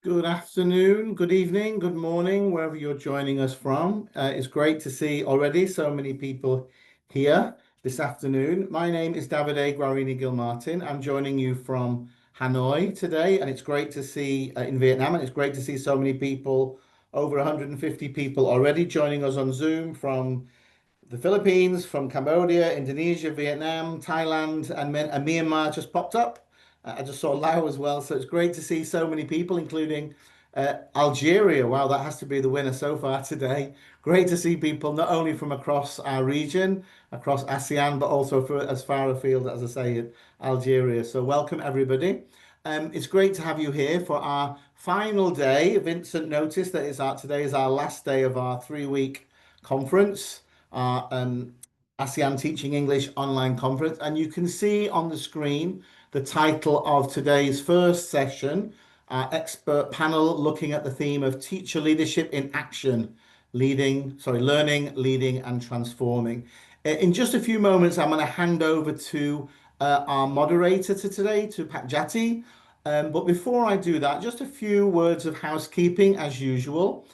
Good afternoon, good evening, good morning, wherever you're joining us from. It's great to see already so many people here this afternoon. My name is Davide Guarini Gilmartin. I'm joining you from Hanoi today, and it's great to see in Vietnam, and it's great to see so many people, over 150 people already joining us on Zoom from the Philippines, from Cambodia, Indonesia, Vietnam, Thailand, and Myanmar just popped up. I just saw Laos as well, so it's great to see so many people, including Algeria. Wow, that has to be the winner so far today. Great to see people not only from across our region, across ASEAN, but also for as far afield, as I say, Algeria. So welcome everybody. It's great to have you here for our final day. Vincent noticed that today is our last day of our 3 week conference, our ASEAN Teaching English online conference. And you can see on the screen the title of today's first session, our expert panel looking at the theme of teacher leadership in action, learning, leading, and transforming. In just a few moments, I'm going to hand over to our moderator to today, to Pat Jati. But before I do that, just a few words of housekeeping as usual,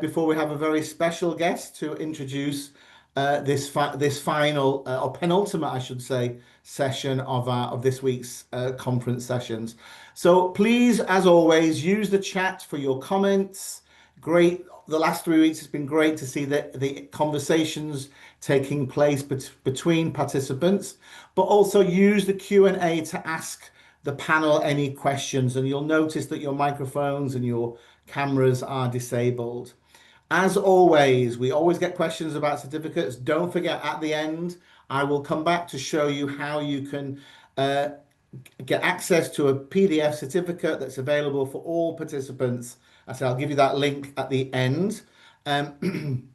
before we have a very special guest to introduce this final or penultimate, I should say, session of this week's conference sessions. So please, as always, use the chat for your comments. Great. The last 3 weeks has been great to see the conversations taking place between participants, but also use the Q&A to ask the panel any questions, and you'll notice that your microphones and your cameras are disabled. As always, we always get questions about certificates. Don't forget, at the end, I will come back to show you how you can get access to a PDF certificate that's available for all participants. I'll give you that link at the end. And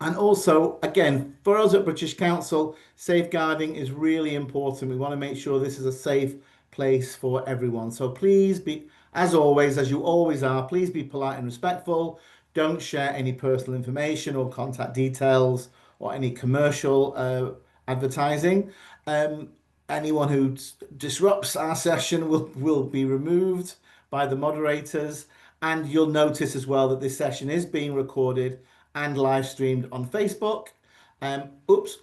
also, again, for us at British Council, safeguarding is really important. We want to make sure this is a safe place for everyone. So please be, as always, as you always are, please be polite and respectful. Don't share any personal information or contact details or any commercial advertising. Anyone who disrupts our session will be removed by the moderators. And you'll notice as well that this session is being recorded and live streamed on Facebook. Oops.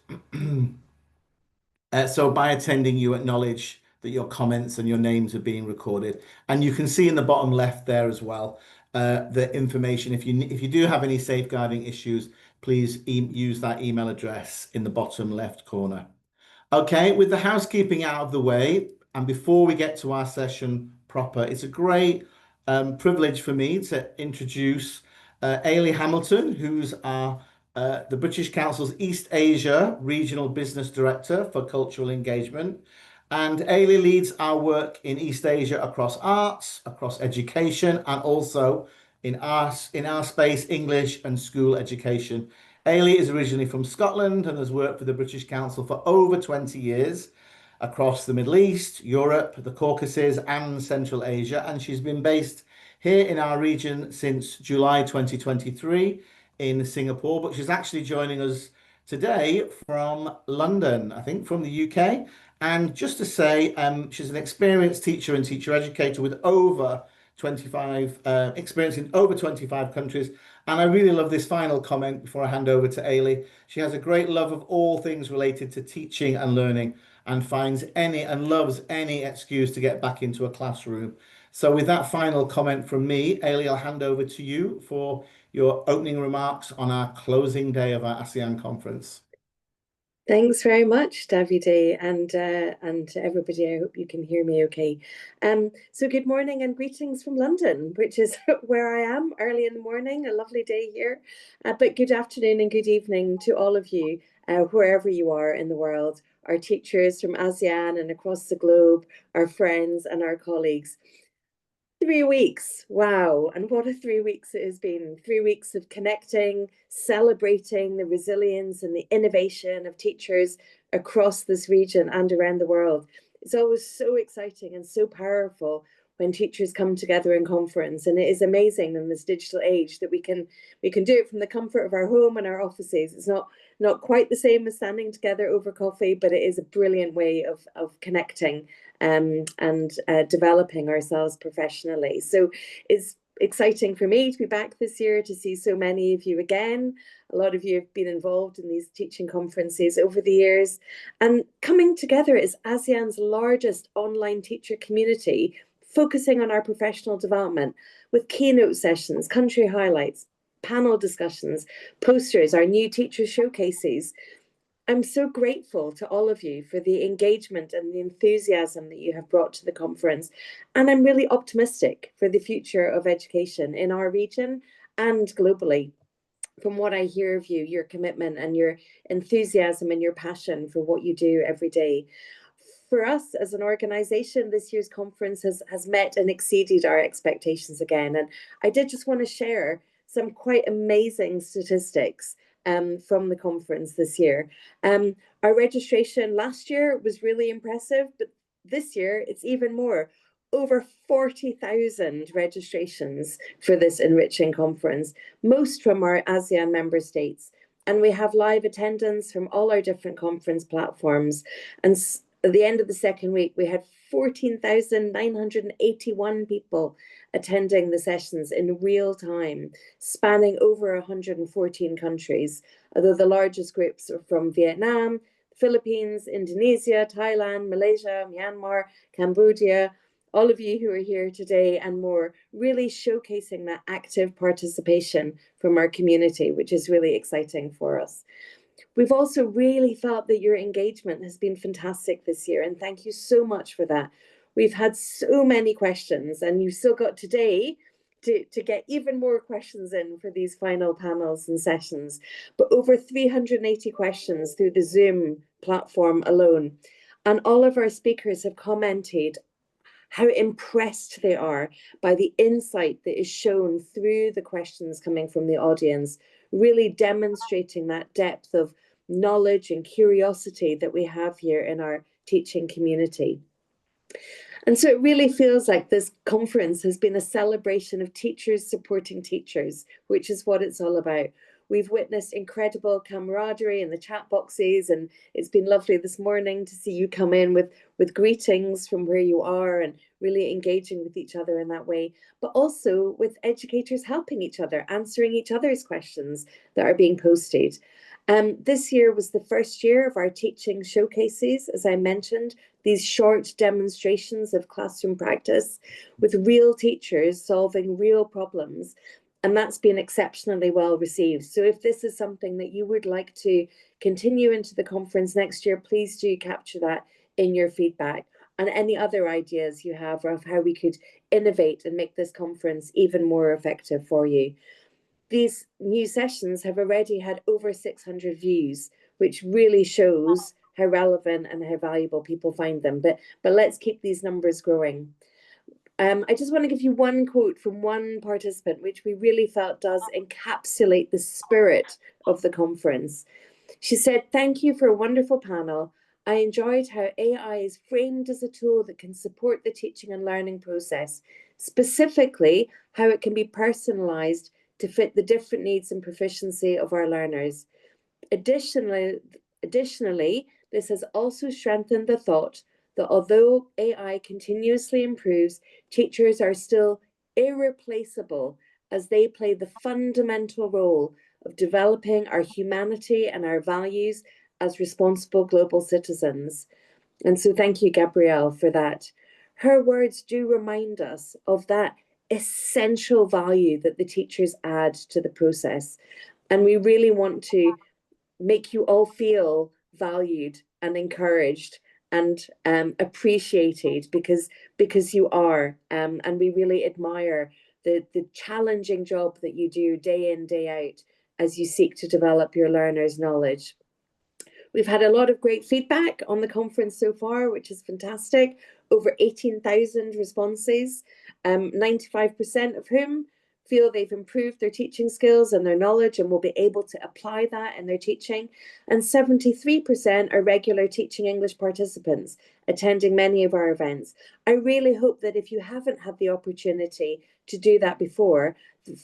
So by attending, you acknowledge that your comments and your names are being recorded. And you can see in the bottom left there as well the information. If you do have any safeguarding issues, please use that email address in the bottom left corner. Okay, with the housekeeping out of the way, and before we get to our session proper, it's a great privilege for me to introduce Ailey Hamilton, who's the British Council's East Asia Regional Business Director for Cultural Engagement. And Ailey leads our work in East Asia across arts, across education, and also in our space, English and school education. Ailey is originally from Scotland and has worked for the British Council for over 20 years across the Middle East, Europe, the Caucasus, and Central Asia. And she's been based here in our region since July 2023 in Singapore, but she's actually joining us today from London, I think from the UK. And just to say, she's an experienced teacher and teacher educator with over 25 experience in over 25 countries. And I really love this final comment before I hand over to Ailey. She has a great love of all things related to teaching and learning, and finds any and loves any excuse to get back into a classroom. So with that final comment from me, Ailey, I'll hand over to you for your opening remarks on our closing day of our ASEAN conference. Thanks very much, Davide, and everybody. I hope you can hear me okay. So good morning and greetings from London, which is where I am early in the morning, a lovely day here. But good afternoon and good evening to all of you, wherever you are in the world, our teachers from ASEAN and across the globe, our friends and our colleagues. 3 weeks, wow, and what a 3 weeks it has been. 3 weeks of connecting, celebrating the resilience and the innovation of teachers across this region and around the world. It's always so exciting and so powerful when teachers come together in conference, and it is amazing in this digital age that we can do it from the comfort of our home and our offices. It's not quite the same as standing together over coffee, but it is a brilliant way of connecting and developing ourselves professionally. So it's exciting for me to be back this year, to see so many of you again. A lot of you have been involved in these teaching conferences over the years, and coming together as ASEAN's largest online teacher community, focusing on our professional development with keynote sessions, country highlights, panel discussions, posters, our new teacher showcases. I'm so grateful to all of you for the engagement and the enthusiasm that you have brought to the conference. And I'm really optimistic for the future of education in our region and globally. From what I hear of you, your commitment and your enthusiasm and your passion for what you do every day. For us as an organization, this year's conference has met and exceeded our expectations again. And I did just want to share some quite amazing statistics from the conference this year. Our registration last year was really impressive, but this year it's even more. Over 40,000 registrations for this enriching conference, most from our ASEAN member states. And we have live attendance from all our different conference platforms. And at the end of the second week, we had 14,981 people attending the sessions in real time, spanning over 114 countries, although the largest groups are from Vietnam, Philippines, Indonesia, Thailand, Malaysia, Myanmar, Cambodia. All of you who are here today and more, really showcasing that active participation from our community, which is really exciting for us. We've also really felt that your engagement has been fantastic this year, and thank you so much for that. We've had so many questions, and you've still got today to get even more questions in for these final panels and sessions, but over 380 questions through the Zoom platform alone. And all of our speakers have commented how impressed they are by the insight that is shown through the questions coming from the audience, really demonstrating that depth of knowledge and curiosity that we have here in our teaching community. And so it really feels like this conference has been a celebration of teachers supporting teachers, which is what it's all about. We've witnessed incredible camaraderie in the chat boxes, and it's been lovely this morning to see you come in with greetings from where you are and really engaging with each other in that way, but also with educators helping each other, answering each other's questions that are being posted. This year was the first year of our teaching showcases, as I mentioned, these short demonstrations of classroom practice with real teachers solving real problems. And that's been exceptionally well received. So if this is something that you would like to continue into the conference next year, please do capture that in your feedback, and any other ideas you have of how we could innovate and make this conference even more effective for you. These new sessions have already had over 600 views, which really shows how relevant and how valuable people find them. But let's keep these numbers growing. I just want to give you one quote from one participant, which we really felt does encapsulate the spirit of the conference. She said, "Thank you for a wonderful panel. I enjoyed how AI is framed as a tool that can support the teaching and learning process, specifically how it can be personalized to fit the different needs and proficiency of our learners. Additionally, this has also strengthened the thought that although AI continuously improves, teachers are still irreplaceable as they play the fundamental role of developing our humanity and our values as responsible global citizens." And so thank you, Gabrielle, for that. Her words do remind us of that essential value that the teachers add to the process. And we really want to make you all feel valued and encouraged and appreciated because you are. And we really admire the challenging job that you do day in, day out as you seek to develop your learners' knowledge. We've had a lot of great feedback on the conference so far, which is fantastic. Over 18,000 responses, 95% of whom feel they've improved their teaching skills and their knowledge and will be able to apply that in their teaching. And 73% are regular Teaching English participants attending many of our events. I really hope that if you haven't had the opportunity to do that before,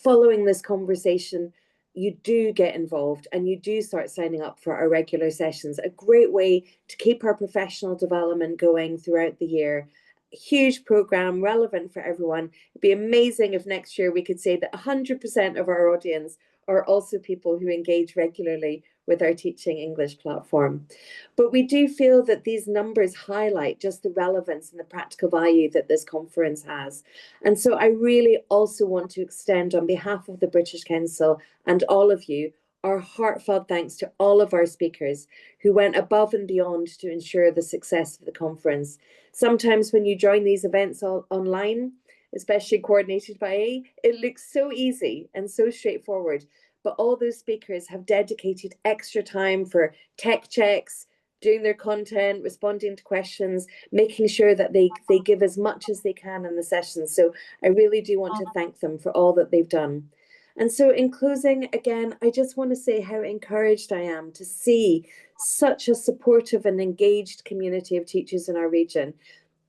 following this conversation, you do get involved and you do start signing up for our regular sessions. A great way to keep our professional development going throughout the year. Huge program, relevant for everyone. It'd be amazing if next year we could say that 100% of our audience are also people who engage regularly with our Teaching English platform. But we do feel that these numbers highlight just the relevance and the practical value that this conference has. And so I really also want to extend, on behalf of the British Council and all of you, our heartfelt thanks to all of our speakers who went above and beyond to ensure the success of the conference. Sometimes when you join these events online, especially coordinated by A, it looks so easy and so straightforward. But all those speakers have dedicated extra time for tech checks, doing their content, responding to questions, making sure that they give as much as they can in the sessions. So I really do want to thank them for all that they've done. And so in closing, again, I just want to say how encouraged I am to see such a supportive and engaged community of teachers in our region.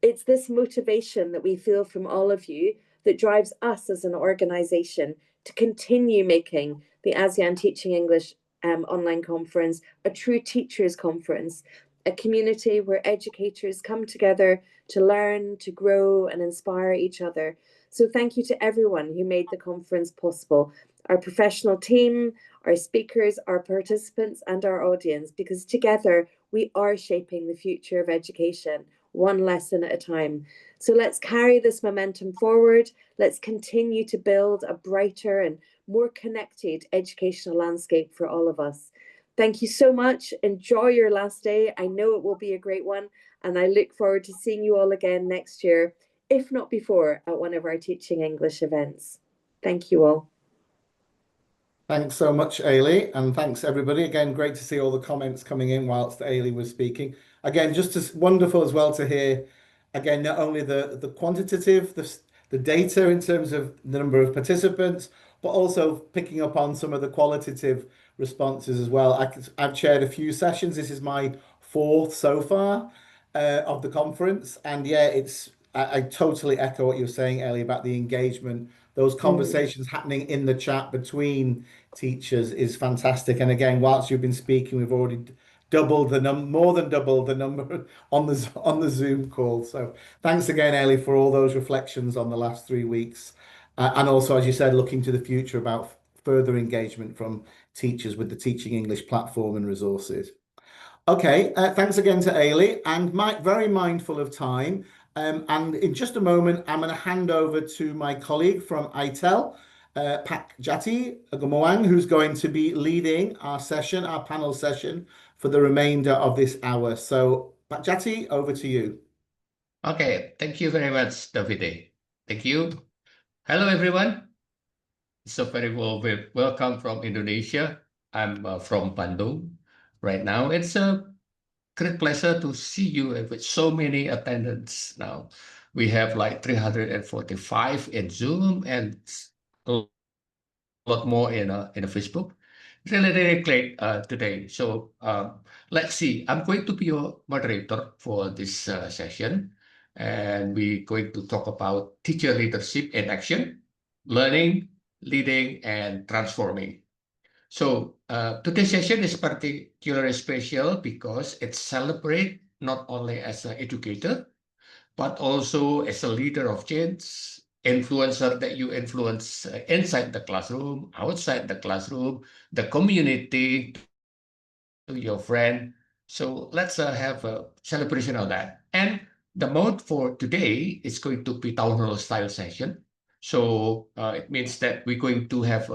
It's this motivation that we feel from all of you that drives us as an organisation to continue making the ASEAN Teaching English online conference a true teachers conference, a community where educators come together to learn, to grow and inspire each other. So thank you to everyone who made the conference possible, our professional team, our speakers, our participants and our audience, because together we are shaping the future of education, one lesson at a time. So let's carry this momentum forward. Let's continue to build a brighter and more connected educational landscape for all of us. Thank you so much. Enjoy your last day. I know it will be a great one, and I look forward to seeing you all again next year, if not before, at one of our Teaching English events. Thank you all. Thanks so much, Ailey, and thanks everybody. Again, great to see all the comments coming in whilst Ailey was speaking. Again, just as wonderful as well to hear, again, not only the quantitative, the data in terms of the number of participants, but also picking up on some of the qualitative responses as well. I've chaired a few sessions. This is my fourth so far of the conference. And yeah, I totally echo what you're saying, Ellie, about the engagement. Those conversations happening in the chat between teachers is fantastic. And again, whilst you've been speaking, we've already doubled the more than doubled the number on the Zoom call. So thanks again, Ellie, for all those reflections on the last 3 weeks. And also, as you said, looking to the future about further engagement from teachers with the Teaching English platform and resources. Okay, thanks again to Ailey, and very mindful of time. And in just a moment, I'm going to hand over to my colleague from ITEL, Pak Jati Gumoang, who's going to be leading our panel session for the remainder of this hour. So, Pak Jati, over to you. Okay, thank you very much, Davide. Thank you. Hello, everyone. So very welcome from Indonesia. I'm from Bandung right now. It's a great pleasure to see you with so many attendants now. We have like 345 in Zoom and a lot more in Facebook. Really great today. So let's see. I'm going to be your moderator for this session, and we're going to talk about teacher leadership in action, learning, leading, and transforming. So today's session is particularly special because it celebrates not only as an educator, but also as a leader of change, influencer that you influence inside the classroom, outside the classroom, the community, your friend. So let's have a celebration of that. And the mode for today is going to be town hall style session. So it means that we're going to have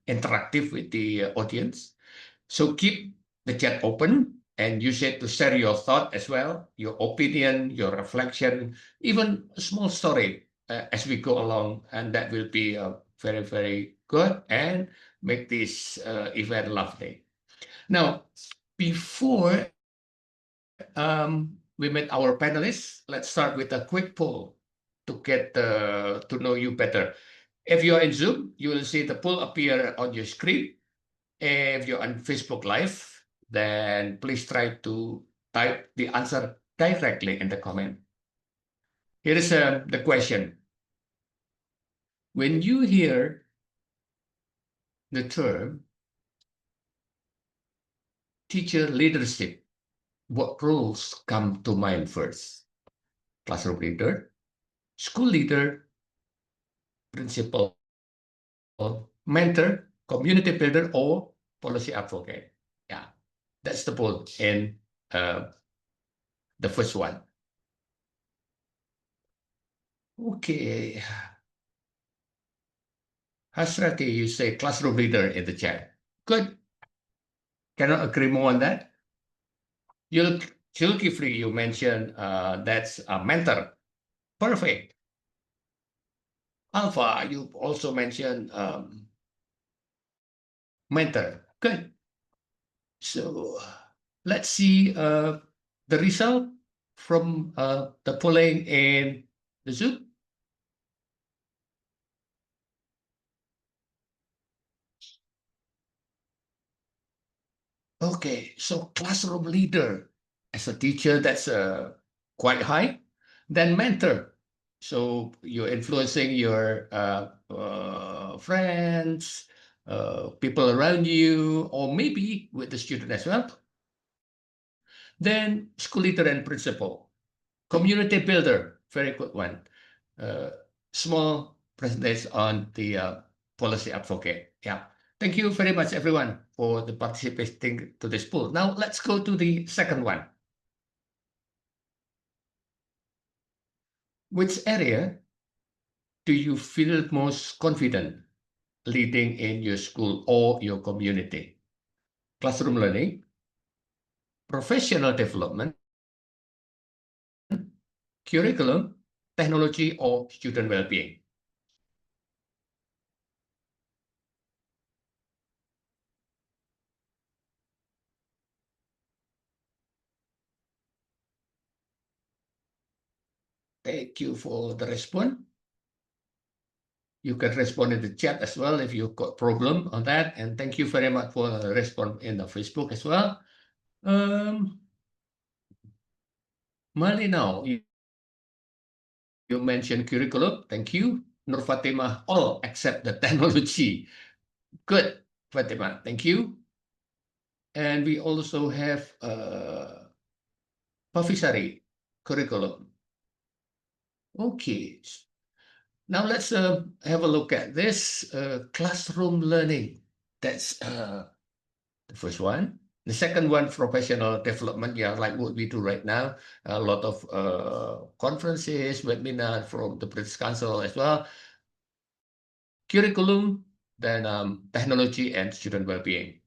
interactive with the audience. So keep the chat open and use it to share your thought as well, your opinion, your reflection, even a small story as we go along. And that will be very, very good and make this event lovely. Now, before we meet our panelists, let's start with a quick poll to get to know you better. If you're in Zoom, you will see the poll appear on your screen. If you're on Facebook Live, then please try to type the answer directly in the comment. Here is the question. When you hear the term teacher leadership, what roles come to mind first? Classroom leader, school leader, principal, mentor, community builder, or policy advocate? Yeah, that's the poll in the first one. Okay. Hasrati, you say classroom leader in the chat. Good. Cannot agree more on that. Zulkifli, you mentioned that's a mentor. Perfect. Alpha, you also mentioned mentor. Good. So let's see the result from the polling in the Zoom. Okay, so classroom leader as a teacher, that's quite high. Then mentor, so you're influencing your friends, people around you, or maybe with the student as well. Then school leader and principal. Community builder, very good one. Small percentage on the policy advocate. Yeah. Thank you very much, everyone, for the participating to this poll. Now let's go to the second one. Which area do you feel most confident leading in your school or your community? Classroom learning, professional development, curriculum, technology, or student well-being? Thank you for the response. You can respond in the chat as well if you've got problem on that. And thank you very much for the response in the Facebook as well. Malino, you mentioned curriculum. Thank you. Nur Fatimah, all except the technology. Good, Fatimah. Thank you. And we also have Pafisari curriculum. Okay. Now let's have a look at this classroom learning. That's the first one. The second one, professional development, yeah, like what we do right now. A lot of conferences, webinars from the British Council as well. Curriculum, then technology and student well-being.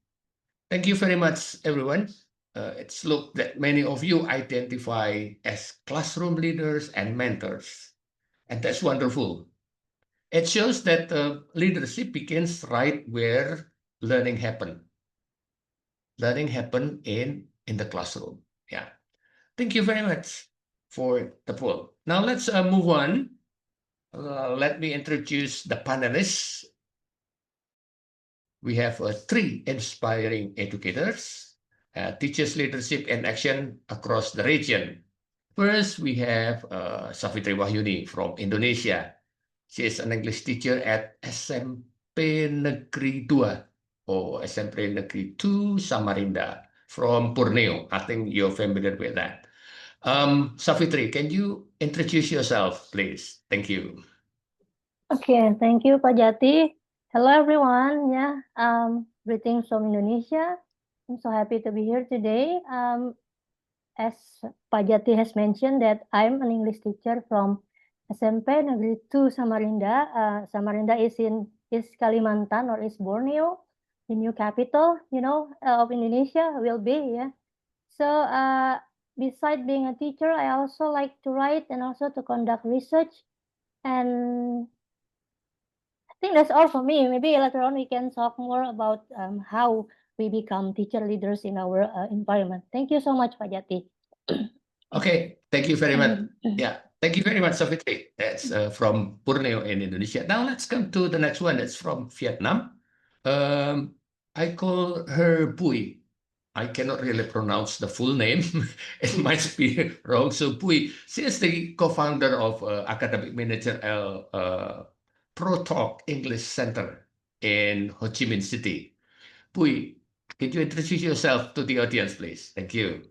Thank you very much, everyone. It's look that many of you identify as classroom leaders and mentors, and that's wonderful. It shows that leadership begins right where learning happens. Learning happen in the classroom. Yeah. Thank you very much for the poll. Now let's move on. Let me introduce the panelists. We have three inspiring educators, teachers leadership and action across the region. First, we have Safitri Wahyuni from Indonesia. She is an English teacher at SMP Negeri 2 or SMP Negeri 2 Samarinda from Borneo. I think you're familiar with that. Safitri, can you introduce yourself, please? Thank you. Okay, thank you, Pak Jati. Hello, everyone. Yeah, greetings from Indonesia. I'm so happy to be here today. As Pak Jati has mentioned that I'm an English teacher from SMP Negeri 2 Samarinda. Samarinda is in East Kalimantan or East Borneo, the new capital, of Indonesia will be, yeah. So besides being a teacher, I also like to write and also to conduct research. And I think that's all for me. Maybe later on we can talk more about how we become teacher leaders in our environment. Thank you so much, Pak Jati. Okay, thank you very much. Yeah, Thank you very much, Savitri. That's from Borneo in Indonesia. Now let's come to the next one. It's from Vietnam. I call her Bui. I cannot really pronounce the full name. It might be wrong. So Bui, she is the co-founder of academic manager ProTalk English Center in Ho Chi Minh City. Bui, could you introduce yourself to the audience, please? Thank you.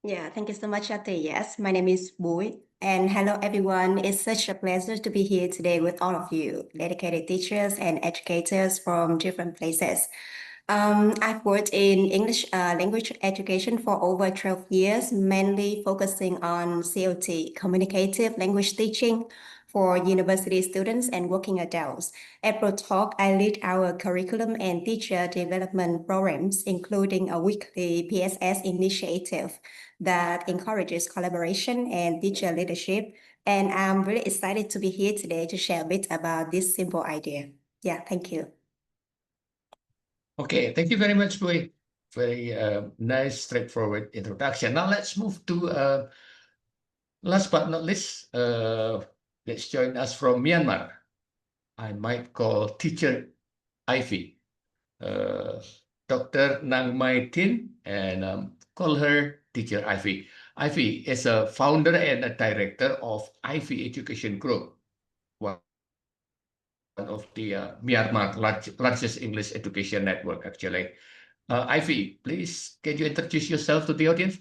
Yeah, thank you so much, Ate. Yes, my name is Bui, and hello everyone. It's such a pleasure to be here today with all of you, dedicated teachers and educators from different places. I've worked in English language education for over 12 years, mainly focusing on COT, communicative language teaching, for university students and working adults. At ProTalk, I lead our curriculum and teacher development programs, including a weekly PSS initiative that encourages collaboration and teacher leadership. And I'm really excited to be here today to share a bit about this simple idea. Yeah, thank you. Okay, thank you very much, Bui. Very nice, straightforward introduction. Now let's move to last but not least, let's join us from Myanmar. I might call teacher Ivy, Dr. Nang Mai Tin, and call her teacher Ivy. Ivy is a founder and a director of Ivy Education Group, one of the Myanmar largest English education network, actually. Ivy, please, can you introduce yourself to the audience?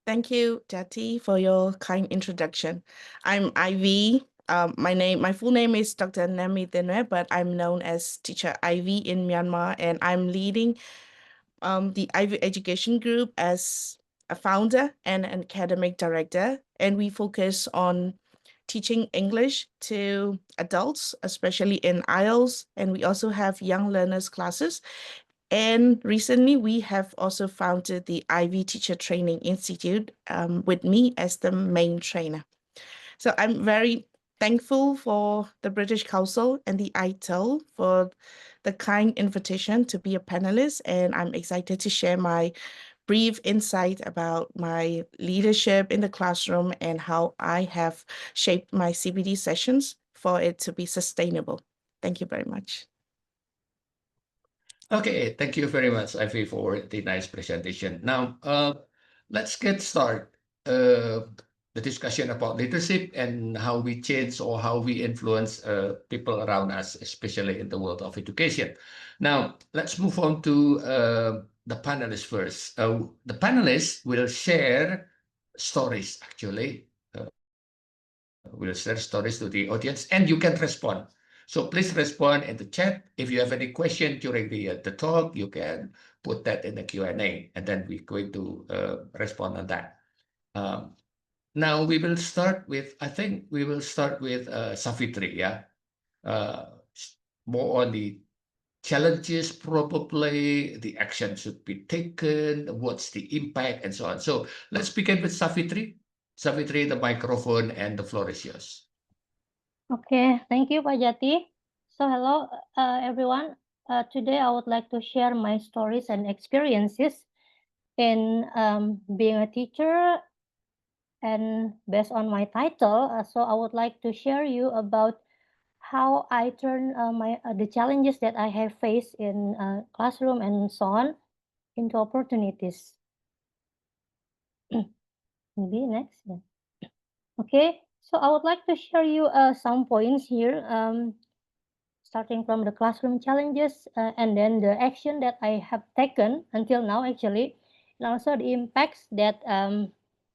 Thank you, Jati, for your kind introduction. I'm Ivy. My full name is Dr. Nami Denwe, but I'm known as Teacher Ivy in Myanmar, and I'm leading the Ivy Education Group as a founder and an academic director, and we focus on teaching English to adults, especially in IELTS, and we also have young learners classes. And recently, we have also founded the Ivy Teacher Training Institute with me as the main trainer. So I'm very thankful for the British Council and the ITEL for the kind invitation to be a panelist, and I'm excited to share my brief insight about my leadership in the classroom and how I have shaped my CPD sessions for it to be sustainable. Thank you very much. Okay, thank you very much, Ivy, for the nice presentation. Now, let's get started the discussion about leadership and how we change or how we influence people around us, especially in the world of education. Now, let's move on to the panelists first. The panelists will share stories, actually. We'll share stories to the audience, and you can respond. So please respond in the chat. If you have any question during the talk, you can put that in the Q&A, and then we're going to respond on that. Now we will start with, I think we will start with Savitri, yeah? More on the challenges, probably the action should be taken, what's the impact, and so on. So let's begin with Savitri. Savitri, the microphone and the floor is yours. Okay, thank you, Pak Jati. So hello, everyone. Today I would like to share my stories and experiences in being a teacher. And based on my title, so I would like to share you about how I turn the challenges that I have faced in classroom and so on into opportunities. Maybe next. Yeah. Okay, so I would like to share you some points here, starting from the classroom challenges and then the action that I have taken until now, actually, and also the impacts that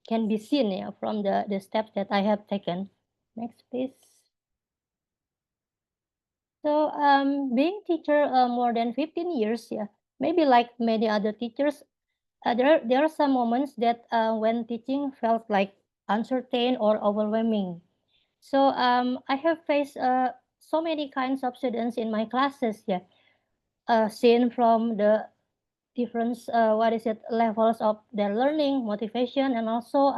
can be seen from the steps that I have taken. Next, please. So being teacher more than 15 years, yeah, maybe like many other teachers, there are some moments that when teaching felt like uncertain or overwhelming. So I have faced so many kinds of students in my classes, yeah, seen from the different levels of their learning, motivation, and also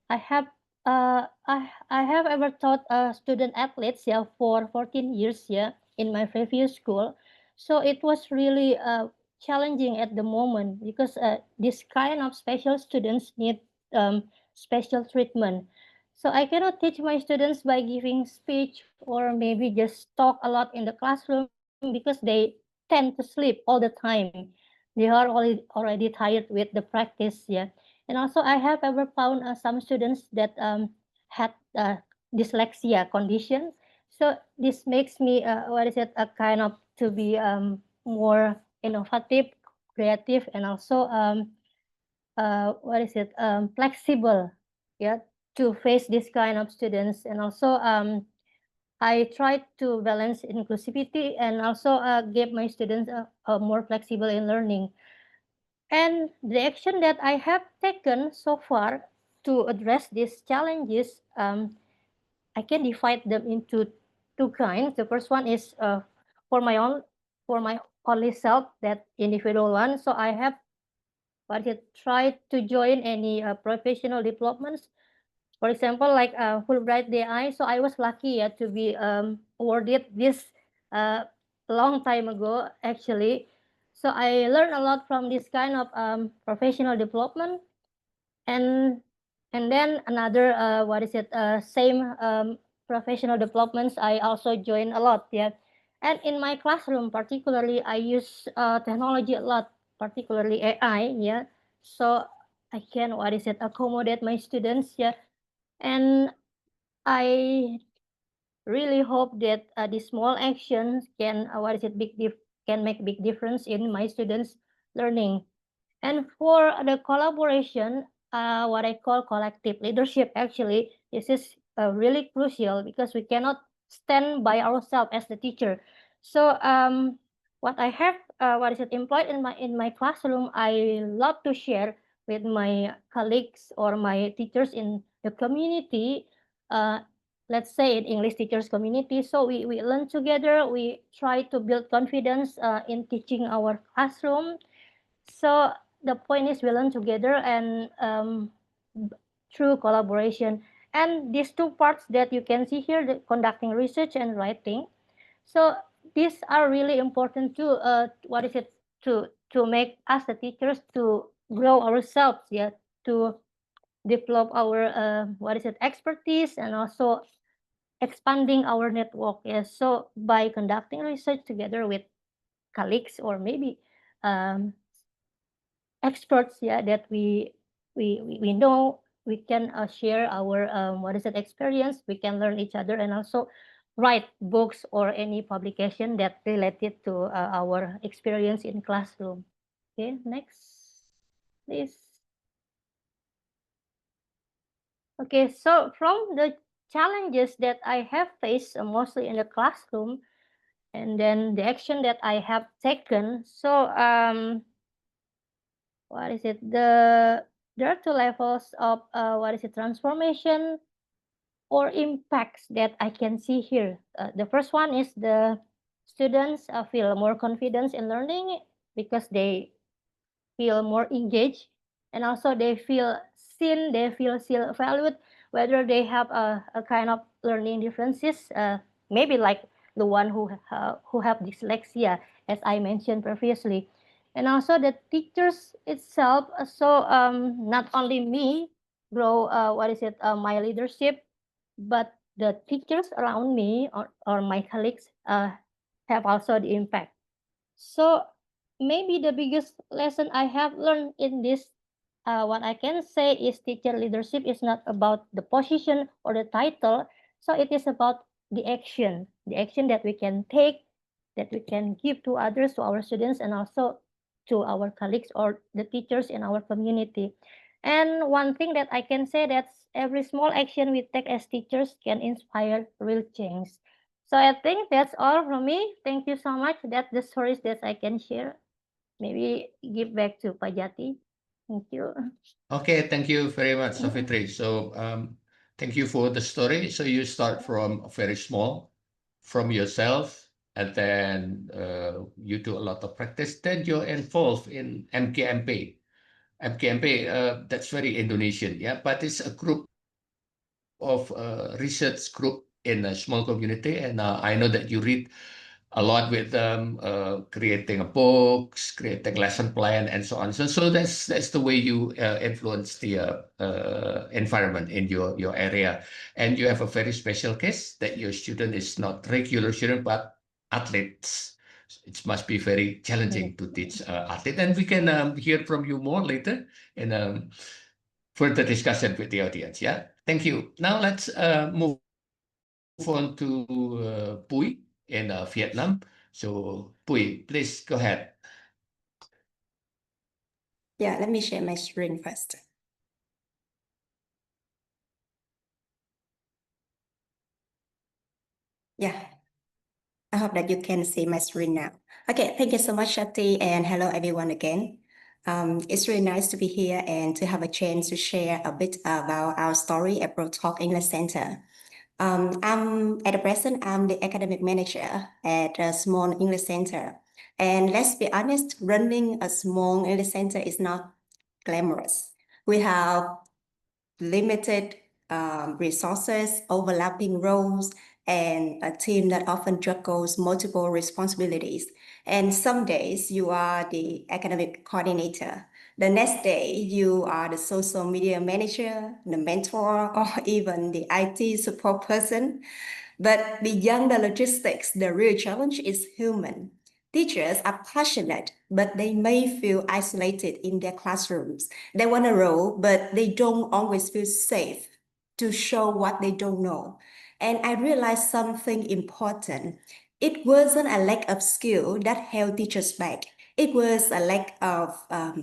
I have ever taught student athletes, yeah, for 14 years, yeah, in my previous school. So it was really challenging at the moment because this kind of special students need special treatment. So I cannot teach my students by giving speech or maybe just talk a lot in the classroom because they tend to sleep all the time. They are already tired with the practice, yeah. And also I have ever found some students that had dyslexia condition. So this makes me, a kind of to be more innovative, creative, and also flexible, yeah, to face this kind of students. And also I try to balance inclusivity and also give my students more flexible in learning. And the action that I have taken so far to address these challenges, I can divide them into two kinds. The first one is for my only self, that individual one. So I have tried to join any professional developments. For example, like Fulbright DI. So I was lucky to be awarded this long time ago, actually. So I learned a lot from this kind of professional development. And then another same professional developments I also join a lot, yeah. And in my classroom particularly, I use technology a lot, particularly AI, yeah. So I can accommodate my students, yeah. And I really hope that these small actions can can make big difference in my students learning. And for the collaboration, what I call collective leadership, actually, this is really crucial because we cannot stand by ourselves as the teacher. So what I have, employed in my classroom, I love to share with my colleagues or my teachers in the community. Let's say in English teachers community. So we learn together. We try to build confidence in teaching our classroom. So the point is we learn together and through collaboration. And these two parts that you can see here, the conducting research and writing. So these are really important to to make us the teachers to grow ourselves, yeah, to develop our expertise and also expanding our network. Yes, so by conducting research together with colleagues or maybe experts, yeah, that we know, we can share our experience. We can learn each other and also write books or any publication that related to our experience in classroom. Okay, next, please. Okay, so from the challenges that I have faced mostly in the classroom, and then the action that I have taken. So there are two levels of transformation or impacts that I can see here. The first one is the students feel more confidence in learning because they feel more engaged, and also they feel seen, they feel valued, whether they have a kind of learning differences, maybe like the one who have dyslexia, as I mentioned previously. And also the teachers itself, so not only me grow my leadership, but the teachers around me or my colleagues have also the impact. So maybe the biggest lesson I have learned in this, what I can say is teacher leadership is not about the position or the title. So it is about the action that we can take, that we can give to others, to our students, and also to our colleagues or the teachers in our community. And one thing that I can say that every small action we take as teachers can inspire real change. So I think that's all from me. Thank you so much. That's the stories that I can share. Maybe give back to Pajati. Thank you. Okay, thank you very much, Savitri. So thank you for the story. So you start from very small, from yourself, and then you do a lot of practice. Then you're involved in MKMP. MKMP, that's very Indonesian, yeah, but it's a group of research group in a small community. And I know that you read a lot with them, creating a books, creating lesson plan, and so on. So that's the way you influence the environment in your area. And you have a very special case that your student is not regular student but athletes. It must be very challenging to teach athlete, and we can hear from you more later in further discussion with the audience. Yeah, thank you. Now let's move on to Pui in Vietnam. So Pui, please go ahead. Yeah, let me share my screen first. Yeah, I hope that you can see my screen now. Okay, thank you so much, Shakti, and hello everyone again. It's really nice to be here and to have a chance to share a bit about our story at ProTalk English Center. At the present, I'm the academic manager at a small English center. And let's be honest, running a small English center is not glamorous. We have limited resources, overlapping roles, and a team that often juggles multiple responsibilities. And some days you are the academic coordinator. The next day you are the social media manager, the mentor, or even the IT support person. But beyond the logistics, the real challenge is human. Teachers are passionate, but they may feel isolated in their classrooms. They want a role, but they don't always feel safe to show what they don't know. And I realized something important. It wasn't a lack of skill that held teachers back. It was a lack of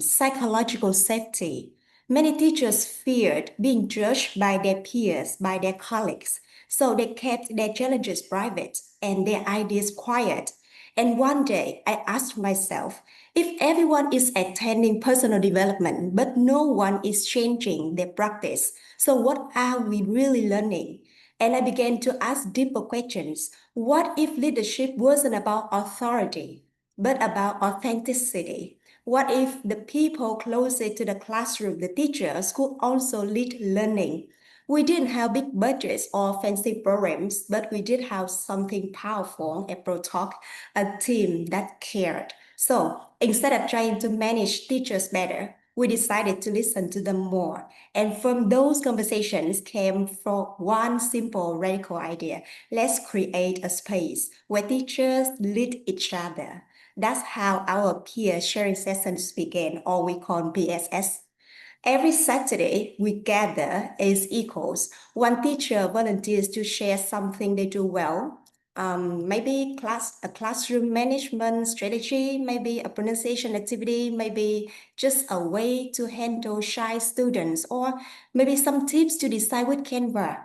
psychological safety. Many teachers feared being judged by their peers, by their colleagues. So they kept their challenges private and their ideas quiet. And one day I asked myself, if everyone is attending personal development, but no one is changing their practice, so what are we really learning? And I began to ask deeper questions. What if leadership wasn't about authority, but about authenticity? What if the people closer to the classroom, the teachers, could also lead learning? We didn't have big budgets or fancy programs, but we did have something powerful at ProTalk, a team that cared. So instead of trying to manage teachers better, we decided to listen to them more. And from those conversations came from one simple radical idea. Let's create a space where teachers lead each other. That's how our peer sharing sessions began, or we call PSS. Every Saturday, we gather as equals. One teacher volunteers to share something they do well. Maybe a classroom management strategy, maybe a pronunciation activity, maybe just a way to handle shy students, or maybe some tips to decide with Canva.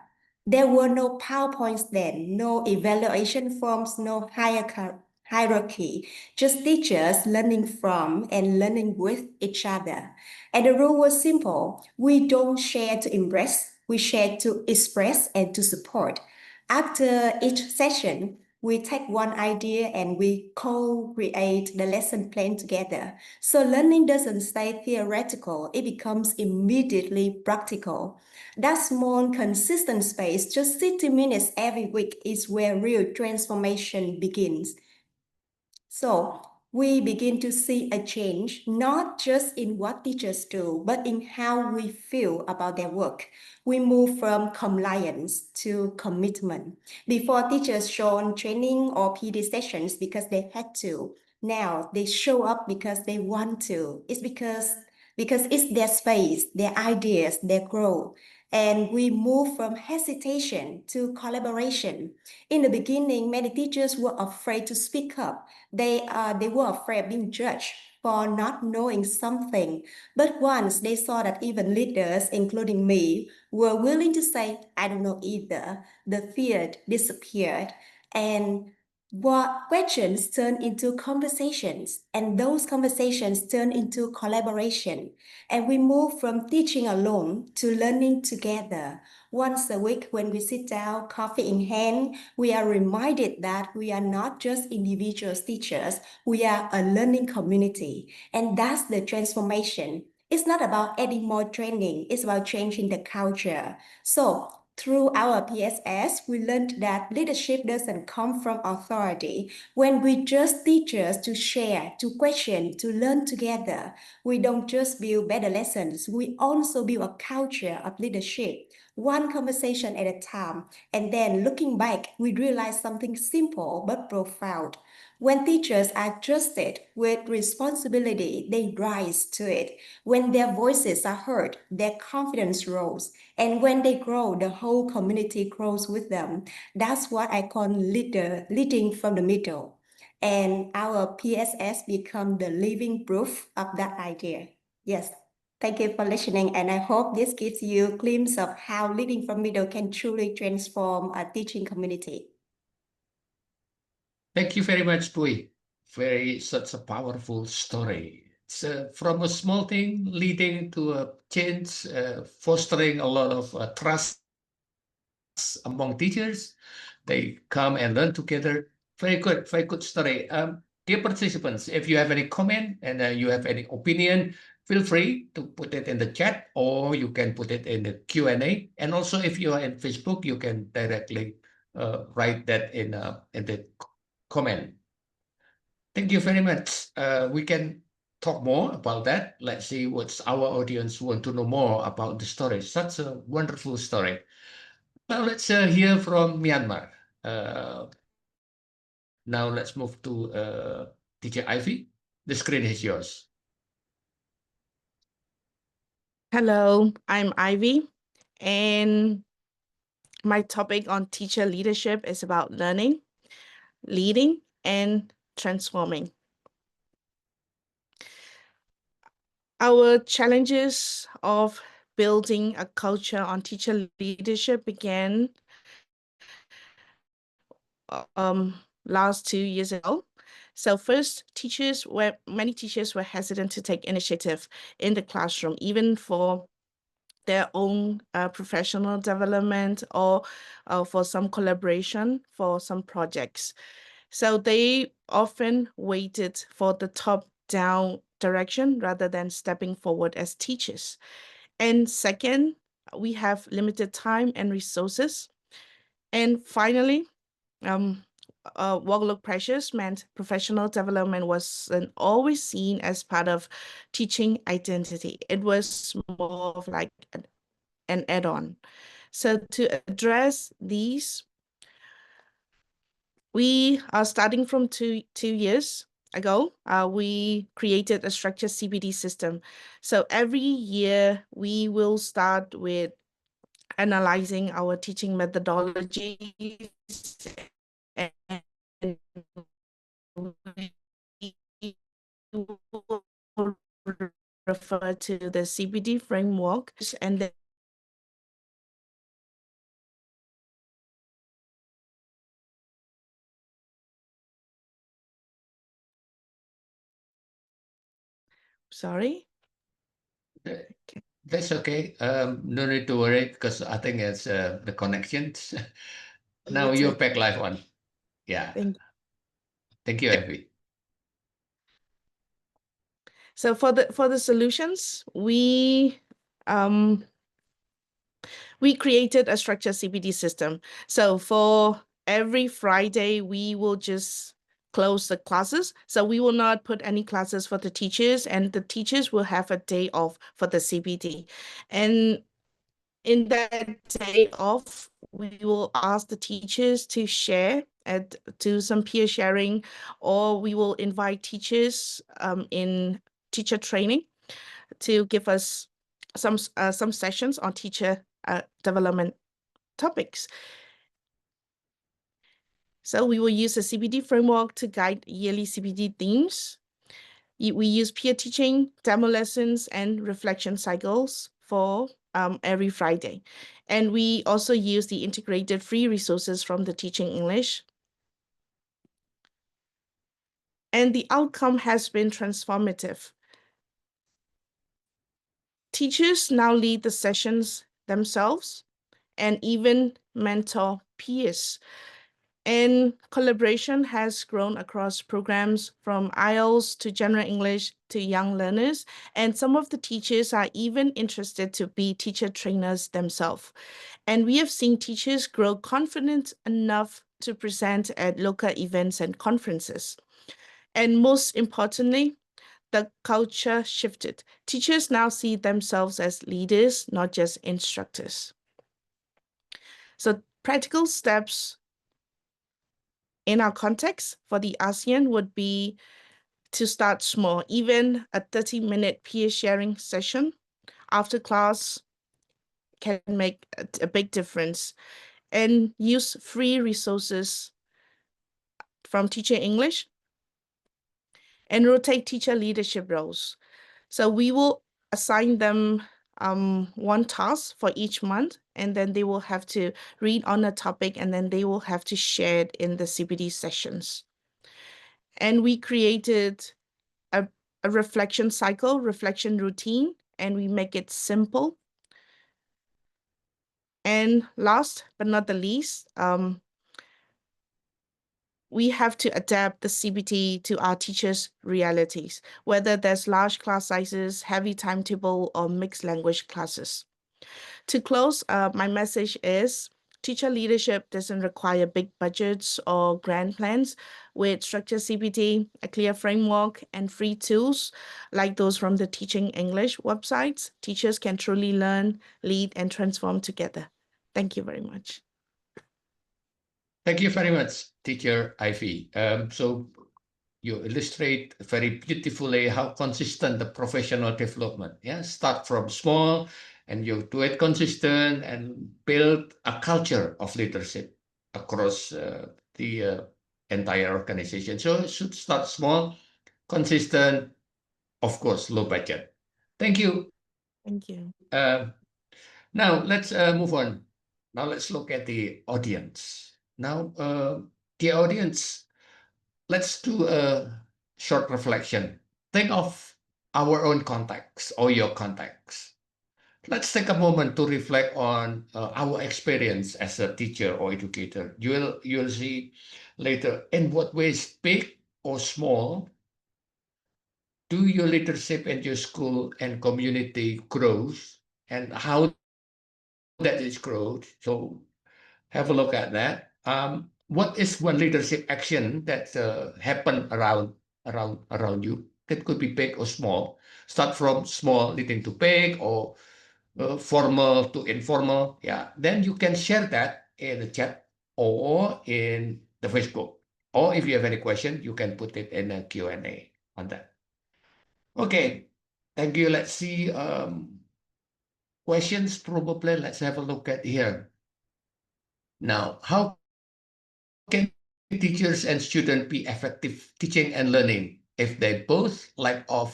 There were no PowerPoints then, no evaluation forms, no hierarchy, just teachers learning from and learning with each other. And the rule was simple. We don't share to impress, we share to express and to support. After each session, we take one idea and we co-create the lesson plan together. So learning doesn't stay theoretical, it becomes immediately practical. That small, consistent space, just 60 minutes every week, is where real transformation begins. So we begin to see a change, not just in what teachers do, but in how we feel about their work. We move from compliance to commitment. Before, teachers showed training or PD sessions because they had to. Now they show up because they want to. It's because it's their space, their ideas, their growth. And we move from hesitation to collaboration. In the beginning, many teachers were afraid to speak up. They were afraid of being judged for not knowing something. But once they saw that even leaders, including me, were willing to say, I don't know either, the fear disappeared. And what questions turned into conversations, and those conversations turned into collaboration. And we move from teaching alone to learning together. Once a week, when we sit down, coffee in hand, we are reminded that we are not just individual teachers, we are a learning community. And that's the transformation. It's not about adding more training, it's about changing the culture. So Through our PSS, we learned that leadership doesn't come from authority. When we trust teachers to share, to question, to learn together, we don't just build better lessons, we also build a culture of leadership, one conversation at a time. And then looking back, we realize something simple but profound. When teachers are trusted with responsibility, they rise to it. When their voices are heard, their confidence grows. And when they grow, the whole community grows with them. That's what I call leading from the middle. And our PSS become the living proof of that idea. Yes. Thank you for listening, and I hope this gives you a glimpse of how leading from middle can truly transform a teaching community. Thank you very much, Pui. Such a powerful story. It's from a small thing leading to a change, fostering a lot of trust among teachers. They come and learn together. Very good story. Dear participants, if you have any comment and you have any opinion, feel free to put it in the chat, or you can put it in the Q&A. And also, if you are in Facebook, you can directly write that in the comment. Thank you very much. We can talk more about that. Let's see what our audience want to know more about the story. Such a wonderful story. Now let's hear from Myanmar. Now let's move to teacher Ivy. The screen is yours. Hello, I'm Ivy, and my topic on teacher leadership is about learning, leading, and transforming. Our challenges of building a culture on teacher leadership began last 2 years ago. So first, many teachers were hesitant to take initiative in the classroom, even for their own professional development or for some collaboration for some projects. So they often waited for the top-down direction rather than stepping forward as teachers. And second, we have limited time and resources. And finally, workload pressures meant professional development wasn't always seen as part of teaching identity. It was more of like an add-on. So to address these, we are starting from two years ago, we created a structured CPD system. So every year we will start with analyzing our teaching methodologies and we will refer to the CPD framework, and then sorry. That's okay. No need to worry, because I think it's the connections. Now It's you're okay. back live on. Yeah. Thank you, Ivy. So for the solutions, we created a structured CPD system. So for every Friday, we will just close the classes. So we will not put any classes for the teachers, and the teachers will have a day off for the CPD. And in that day off, we will ask the teachers to share and do some peer sharing, or we will invite teachers in teacher training to give us some sessions on teacher development topics. So we will use the CPD framework to guide yearly CPD themes. We use peer teaching, demo lessons, and reflection cycles for every Friday. And we also use the integrated free resources from the Teaching English. And the outcome has been transformative. Teachers now lead the sessions themselves and even mentor peers. And collaboration has grown across programs from IELTS to General English to young learners. And some of the teachers are even interested to be teacher trainers themselves. And we have seen teachers grow confident enough to present at local events and conferences. And most importantly, the culture shifted. Teachers now see themselves as leaders, not just instructors. So practical steps in our context for the ASEAN would be to start small, even a 30-minute peer sharing session after class can make a big difference, and use free resources from Teacher English and rotate teacher leadership roles. So we will assign them one task for each month, and then they will have to read on a topic, and then they will have to share it in the CPD sessions. And we created a reflection cycle, reflection routine, and we make it simple. And last but not the least, we have to adapt the CBT to our teachers' realities, whether there's large class sizes, heavy timetable, or mixed language classes. To close, my message is teacher leadership doesn't require big budgets or grand plans. With structured CBT, a clear framework, and free tools like those from the Teaching English websites, teachers can truly learn, lead, and transform together. Thank you very much. Thank you very much, Teacher Ivy. So you illustrate very beautifully how consistent the professional development. Yeah, start from small, and you do it consistent and build a culture of leadership across the entire organization. So it should start small, consistent, of course, low budget. Thank you. Thank you. Now let's move on. Now let's look at the audience. Now, the audience, let's do a short reflection. Think of our own context or your context. Let's take a moment to reflect on our experience as a teacher or educator. You'll see later in what ways, big or small, do your leadership at your school and community grows, and how that is growth. So have a look at that. What is one leadership action that happened around you? That could be big or small. Start from small, leading to big, or formal to informal. Yeah, then you can share that in the chat or in the Facebook. Or if you have any question, you can put it in a Q&A on that. Okay, thank you. Let's see questions. Probably let's have a look at here. Now, how can teachers and students be effective teaching and learning if they both lack of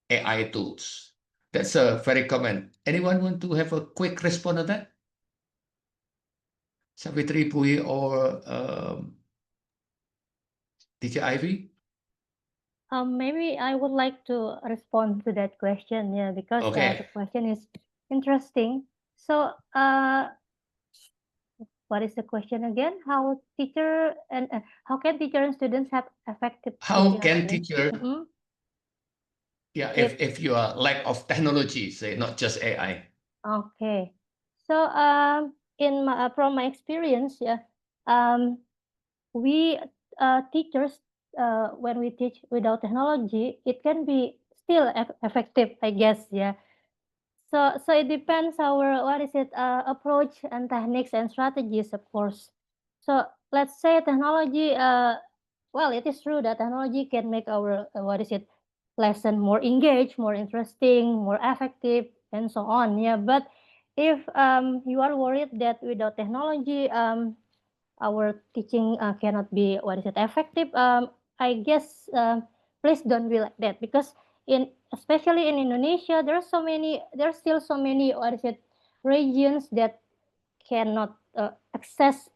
AI tools? That's a very common. Anyone want to have a quick response on that? Savitri, Pui, or Teacher Ivy? Maybe I would like to respond to that question, yeah, because Okay. the question is interesting. So, what is the question again? How teacher and how can teacher and students have effective How teaching and can learning? teacher, Mhm. yeah, if you are lack of technology, say not just AI. Okay. So, in my, from my experience, yeah, we teachers, when we teach without technology, it can be still effective, I guess, yeah. So it depends our what is it approach and techniques and strategies, of course. So let's say technology. Well, it is true that technology can make our what is it lesson more engaged, more interesting, more effective, and so on. Yeah, but if you are worried that without technology, our teaching cannot be what is it effective, I guess please don't be like that, because especially in Indonesia there's still so many what is it regions that cannot access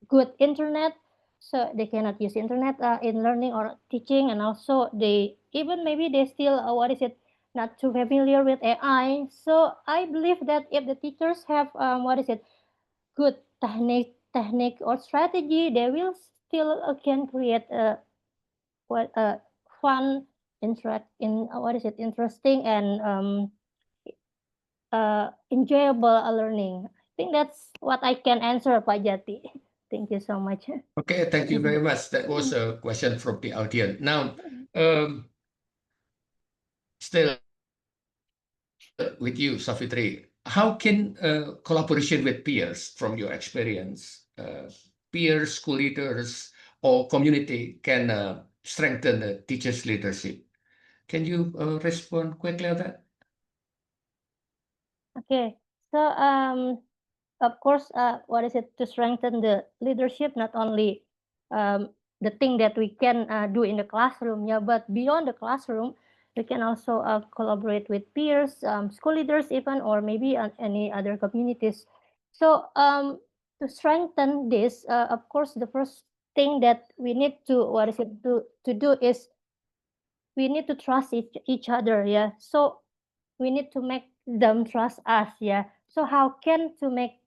good internet, so they cannot use internet in learning or teaching, and also maybe they still what is it not too familiar with AI. So I believe that if the teachers have what is it good technique or strategy, they will still can create a fun, interesting and enjoyable learning. I think that's what I can answer, Pak Jati. Thank you so much. Okay, thank you very much. That was a question from the audience. Now, still with you, Savitri, how can collaboration with peers from your experience, peers, school leaders, or community can strengthen the teacher's leadership? Can you respond quickly on that? Okay, so of course, to strengthen the leadership, not only the thing that we can do in the classroom, yeah, but beyond the classroom, we can also collaborate with peers, school leaders even, or maybe any other communities. So to strengthen this, of course, the first thing that we need to do is we need to trust each other, yeah. So we need to make them trust us, yeah. So how can to make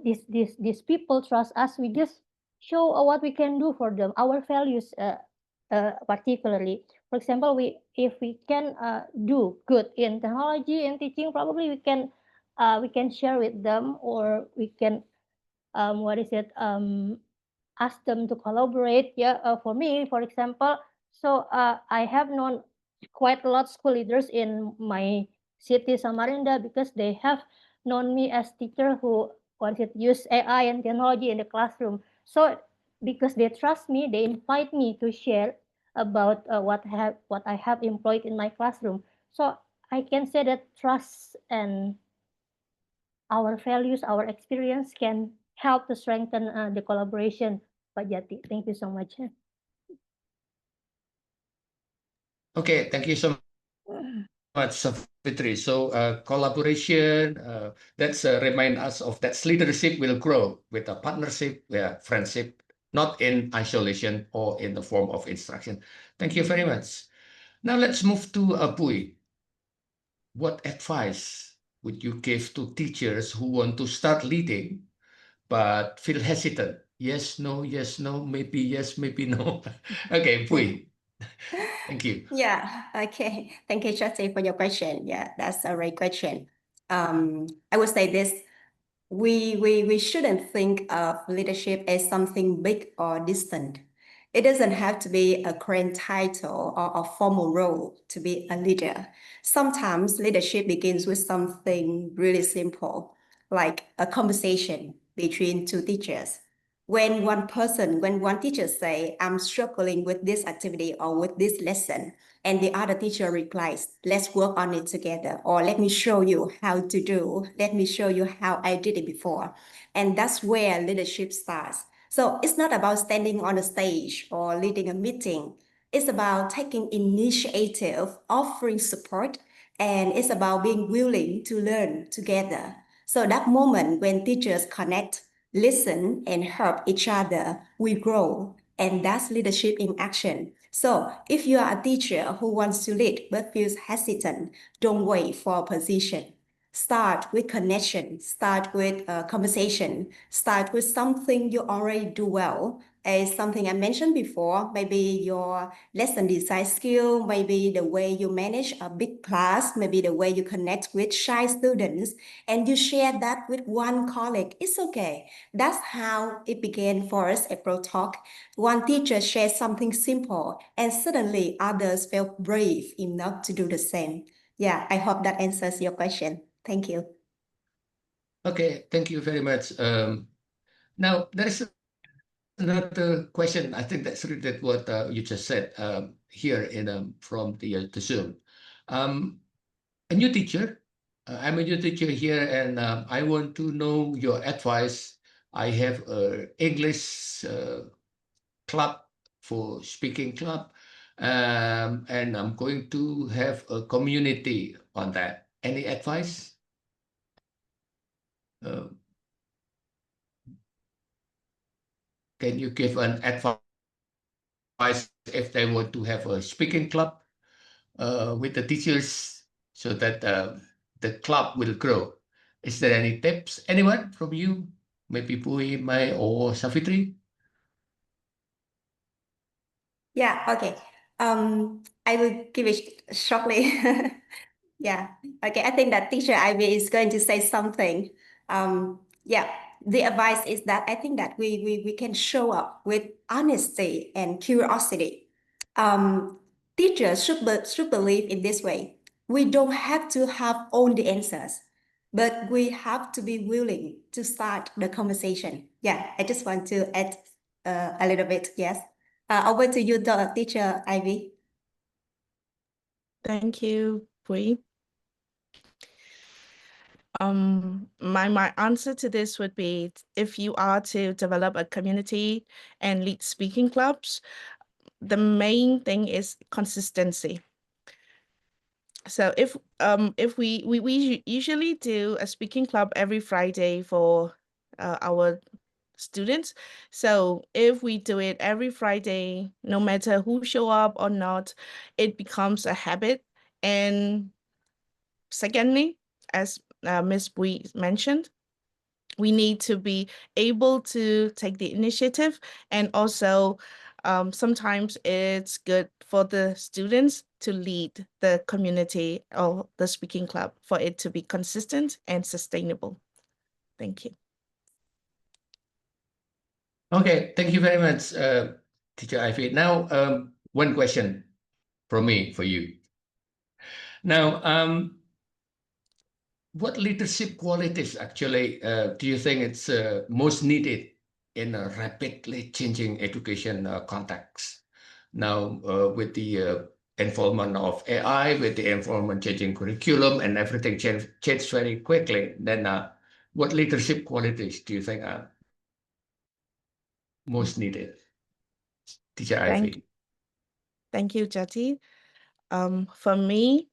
these people trust us? We just show what we can do for them, our values, particularly. For example, if we can do good in technology and teaching, probably we can share with them, or we can ask them to collaborate. Yeah, for me, for example, so I have known quite a lot school leaders in my city, Samarinda, because they have known me as teacher who use AI and technology in the classroom. So because they trust me, they invite me to share about what I have employed in my classroom. So I can say that trust and our values, our experience can help to strengthen the collaboration, Pak Jati. Thank you so much. Okay, thank you so much, Savitri. So collaboration, that's remind us of that leadership will grow with a partnership, friendship, not in isolation or in the form of instruction. Thank you very much. Now let's move to Pui. What advice would you give to teachers who want to start leading but feel hesitant? Yes, no, maybe yes, maybe no. Okay, Pui. Thank you. Yeah, okay. Thank you, Chati, for your question. Yeah, that's a great question. I would say this. We shouldn't think of leadership as something big or distant. It doesn't have to be a grand title or a formal role to be a leader. Sometimes leadership begins with something really simple, like a conversation between two teachers. When one teacher say, I'm struggling with this activity or with this lesson, and the other teacher replies, let's work on it together, or let me show you how to do, let me show you how I did it before. And that's where leadership starts. So it's not about standing on a stage or leading a meeting. It's about taking initiative, offering support, and it's about being willing to learn together. So that moment when teachers connect, listen, and help each other, we grow. And that's leadership in action. So if you are a teacher who wants to lead but feels hesitant, don't wait for a position. Start with connection, start with conversation, start with something you already do well. As something I mentioned before, maybe your lesson design skill, maybe the way you manage a big class, maybe the way you connect with shy students, and you share that with one colleague. It's okay. That's how it began for us at ProTalk. One teacher shared something simple, and suddenly others felt brave enough to do the same. Yeah, I hope that answers your question. Thank you. Okay, thank you very much. Now, there is another question. I think that's related to what you just said here from the Zoom. A new teacher. I'm a new teacher here, and I want to know your advice. I have a English club for speaking club, and I'm going to have a community on that. Any advice? Can you give an advice if they want to have a speaking club with the teachers so that the club will grow? Is there any tips? Anyone from you? maybe Bui, Mai, or Savitri? Yeah, okay. I will give it shortly. Yeah, okay. I think that teacher Ivy is going to say something. Yeah, the advice is that I think that we can show up with honesty and curiosity. Um, Teachers should believe in this way. We don't have to have all the answers, but we have to be willing to start the conversation. Yeah, I just want to add a little bit. Yes. Over to you, the teacher Ivy. Thank you, Pui. My answer to this would be, if you are to develop a community and lead speaking clubs, the main thing is consistency. So if we usually do a speaking club every Friday for our students. So if we do it every Friday, no matter who show up or not, it becomes a habit. And secondly, as Ms. Bui mentioned, we need to be able to take the initiative, and also sometimes it's good for the students to lead the community or the speaking club for it to be consistent and sustainable. Thank you. Okay, thank you very much, Teacher Ivy. Now, one question from me for you. Now, what leadership qualities actually do you think it's most needed in a rapidly changing education context? Now, with the involvement of AI, with the involvement changing curriculum and everything changed very quickly, then what leadership qualities do you think are most needed? Teacher Ivy. Thank you, Jati. For me,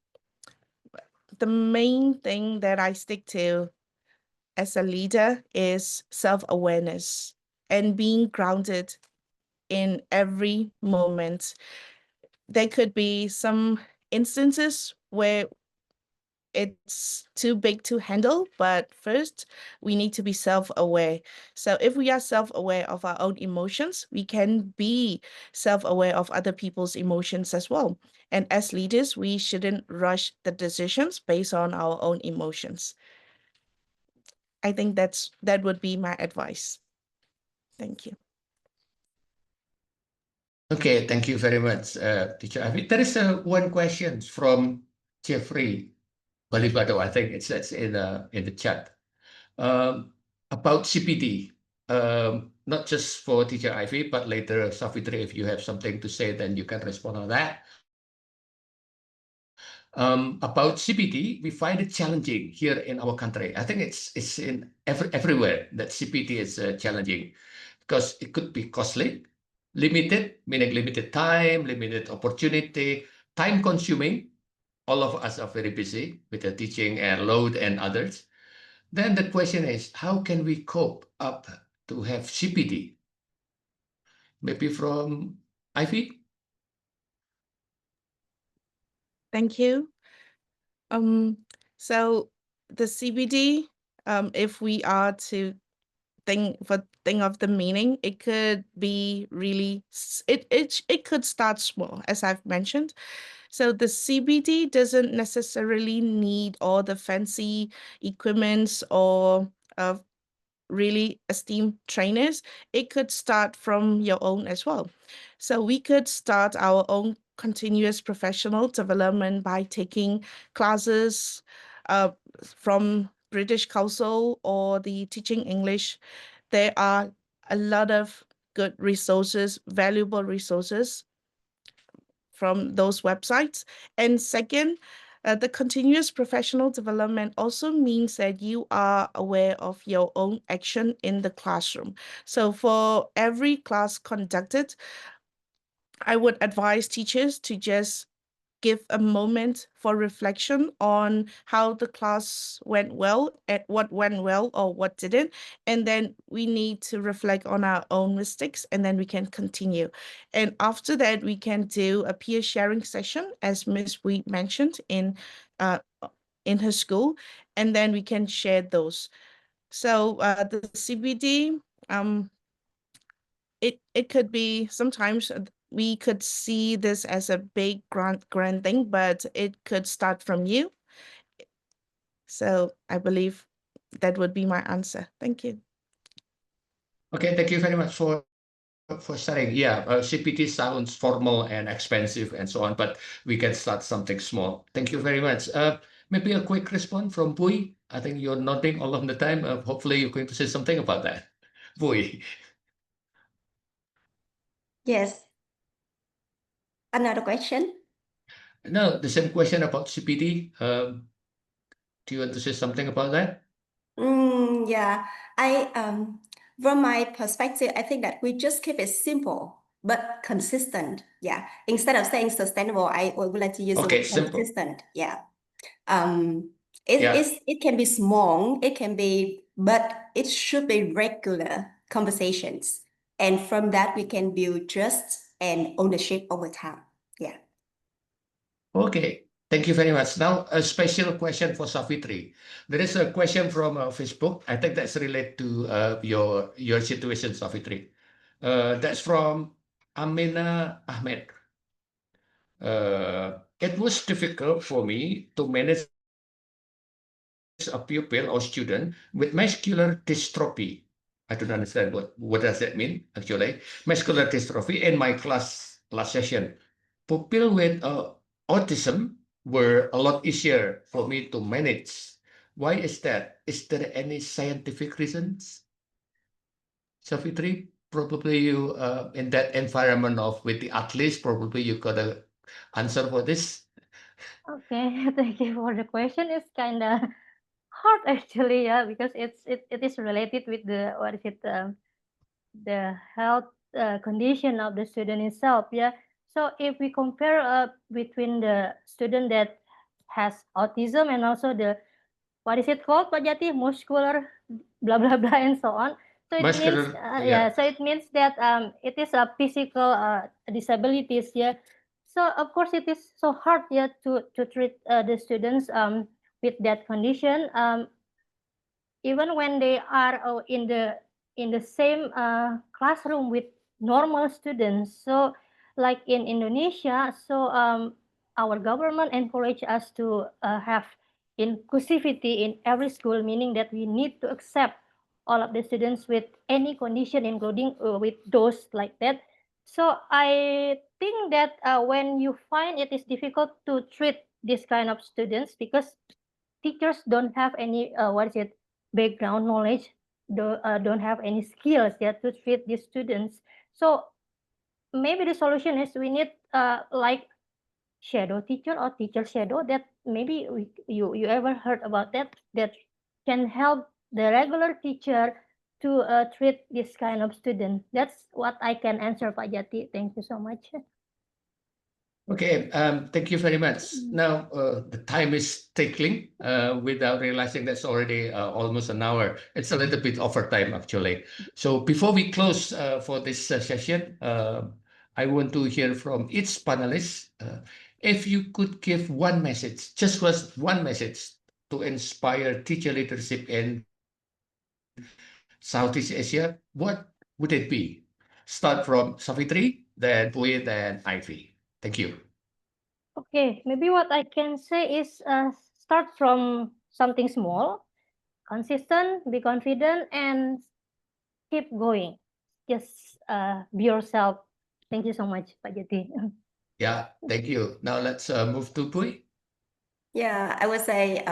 the main thing that I stick to as a leader is self-awareness and being grounded in every moment. There could be some instances where it's too big to handle, but first we need to be self-aware. So if we are self-aware of our own emotions, we can be self-aware of other people's emotions as well. And as leaders, we shouldn't rush the decisions based on our own emotions. I think that would be my advice. Thank you. Okay, thank you very much, Teacher Ivy. There is one question from Jeffrey Balibado. I think it's in the chat about CPD. Not just for Teacher Ivy, but later, Savitri, if you have something to say, then you can respond on that. About CPD, we find it challenging here in our country. I think it's in everywhere that CPD is challenging, because it could be costly, limited, meaning limited time, limited opportunity, time consuming. All of us are very busy with the teaching and load and others. Then the question is, how can we cope up to have CPD? Maybe from Ivy? Thank you. So the CPD, if we are to think of the meaning, it could be really, it could start small, as I've mentioned. So the CPD doesn't necessarily need all the fancy equipments or really esteemed trainers. It could start from your own as well. So we could start our own continuous professional development by taking classes from British Council or the Teaching English. There are a lot of good resources, valuable resources from those websites. And second, the continuous professional development also means that you are aware of your own action in the classroom. So for every class conducted, I would advise teachers to just give a moment for reflection on how the class went well, and what went well or what didn't. And then we need to reflect on our own mistakes, and then we can continue. And after that, we can do a peer sharing session, as Ms. Bui mentioned in her school, and then we can share those. So the CBD, it could be sometimes we could see this as a big grand thing, but it could start from you. So I believe that would be my answer. Thank you. Okay, thank you very much for sharing. Yeah, CPT sounds formal and expensive and so on, but we can start something small. Thank you very much. Maybe a quick response from Bui. I think you're nodding all of the time. Hopefully you're going to say something about that. Bui. Yes. Another question? No, the same question about CPD. Do you want to say something about that? Yeah, from my perspective, I think that we just keep it simple but consistent. Yeah, instead of saying sustainable, I would like to use the Okay, word simple. consistent. Yeah. Yeah. It can be small, but it should be regular conversations. And from that, we can build trust and ownership over time. Yeah. Okay, thank you very much. Now, a special question for Safitri. There is a question from Facebook. I think that's related to your situation, Safitri. That's from Amina Ahmed. It was difficult for me to manage a pupil or student with muscular dystrophy. I don't understand what does that mean, actually. Muscular dystrophy in my class last session. Pupil with autism were a lot easier for me to manage. Why is that? Is there any scientific reasons? Safitri, probably you in that environment of with the athletes, probably you got an answer for this. Okay, thank you for the question. It's kind of hard actually, yeah, because it is related with the what is it the health condition of the student itself, yeah. So if we compare between the student that has autism and also the what is it called, Pak Jati, muscular blah blah blah and so on. So it means Yeah. so it means that it is a physical disabilities, yeah. So of course it is so hard, yeah, to treat the students with that condition, even when they are in the same classroom with normal students. So like in Indonesia, so our government encourage us to have inclusivity in every school, meaning that we need to accept all of the students with any condition, including with those like that. So I think that when you find it is difficult to treat this kind of students because teachers don't have any background knowledge, don't have any skills yet to treat these students. So maybe the solution is we need like shadow teacher or teacher shadow, that maybe you ever heard about that can help the regular teacher to treat this kind of student. That's what I can answer, Pak Jati. Thank you so much. Okay, thank you very much. Now, the time is tickling without realizing that's already almost an hour. It's a little bit overtime, actually. So before we close for this session, I want to hear from each panelist. If you could give one message, just one message to inspire teacher leadership in Southeast Asia, what would it be? Start from Safitri, then Bui, then Ivy. Thank you. Okay, maybe what I can say is start from something small, consistent, be confident, and keep going. Just be yourself. Thank you so much, Pak Jati. Yeah, thank you. Now let's move to Bui. Yeah, I would say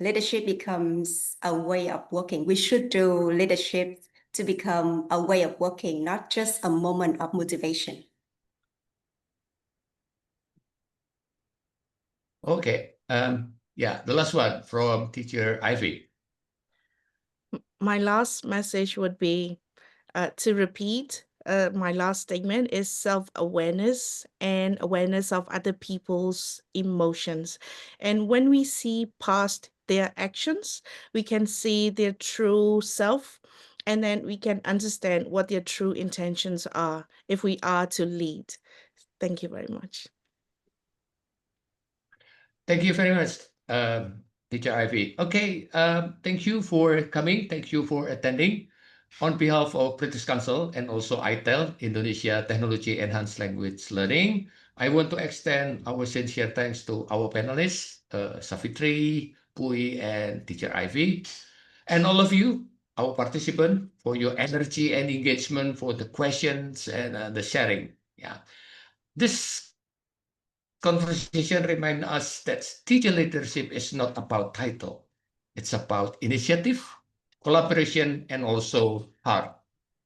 leadership becomes a way of working. We should do leadership to become a way of working, not just a moment of motivation. Okay. Yeah, the last one from teacher Ivy. My last message would be to repeat. My last statement is self-awareness and awareness of other people's emotions. And when we see past their actions, we can see their true self, and then we can understand what their true intentions are if we are to lead. Thank you very much. Thank you very much. Teacher Ivy. Okay, thank you for coming. Thank you for attending. On behalf of British Council and also ITEL, Indonesia Technology Enhanced Language Learning, I want to extend our sincere thanks to our panelists, Savitri, Pui, and Teacher Ivy, and all of you, our participants, for your energy and engagement, for the questions and the sharing. Yeah, this conversation reminds us that teacher leadership is not about title. It's about initiative, collaboration, and also heart.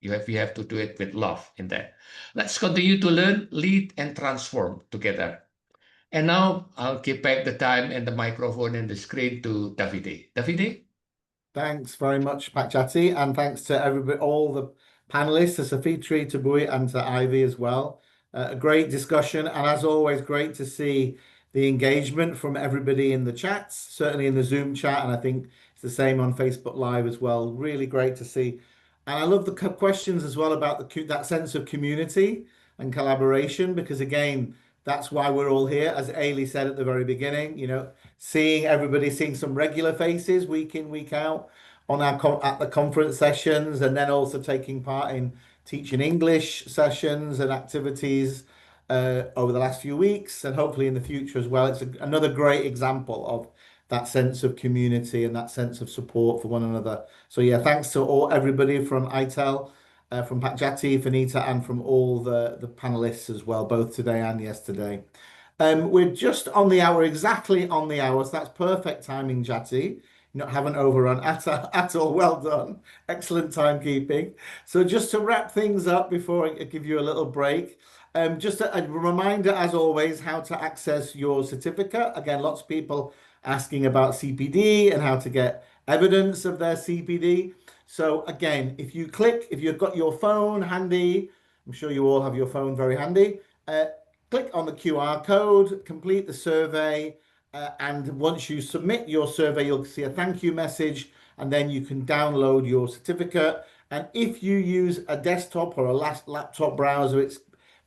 You have to do it with love in that. Let's continue to learn, lead, and transform together. And now I'll give back the time and the microphone and the screen to Davide. Davide? Thanks very much, Pak Jati, and thanks to everybody, all the panelists, to Savitri, to Bui, and to Ivy as well. A great discussion, and as always, great to see the engagement from everybody in the chats, certainly in the Zoom chat, and I think it's the same on Facebook Live as well. Really great to see. And I love the questions as well about that sense of community and collaboration, because again, that's why we're all here, as Ailey said at the very beginning, seeing everybody, seeing some regular faces week in, week out on our at the conference sessions, and then also taking part in teaching English sessions and activities over the last few weeks, and hopefully in the future as well. It's another great example of that sense of community and that sense of support for one another. So yeah, thanks to everybody from ITEL, from Pak Jati, Finita, and from all the panelists as well, both today and yesterday. We're just on the hour, exactly on the hour, so that's perfect timing, Jati. You haven't overrun at all. Well done. Excellent timekeeping. So just to wrap things up before I give you a little break, just a reminder, as always, how to access your certificate. Again, lots of people asking about CPD and how to get evidence of their CPD. So again, if you've got your phone handy, I'm sure you all have your phone very handy, click on the QR code, complete the survey, and once you submit your survey, you'll see a thank you message, and then you can download your certificate. And if you use a desktop or a laptop browser, it's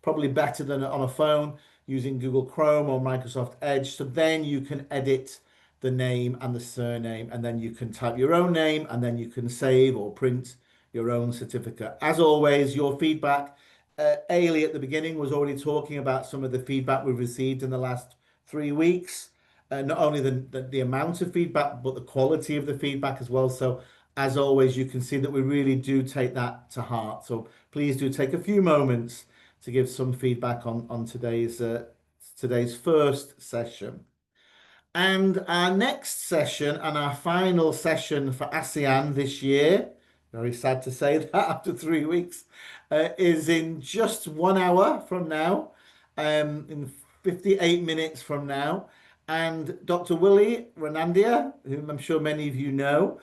probably better than on a phone using Google Chrome or Microsoft Edge. So then you can edit the name and the surname, and then you can type your own name, and then you can save or print your own certificate. As always, your feedback. Ailey at the beginning was already talking about some of the feedback we've received in the last 3 weeks. Not only the amount of feedback, but the quality of the feedback as well. So as always, you can see that we really do take that to heart. So please do take a few moments to give some feedback on today's first session. And our next session and our final session for ASEAN this year, very sad to say that after 3 weeks, is in just 1 hour from now, in 58 minutes from now. And Dr. Willie Renandia, whom I'm sure many of you know,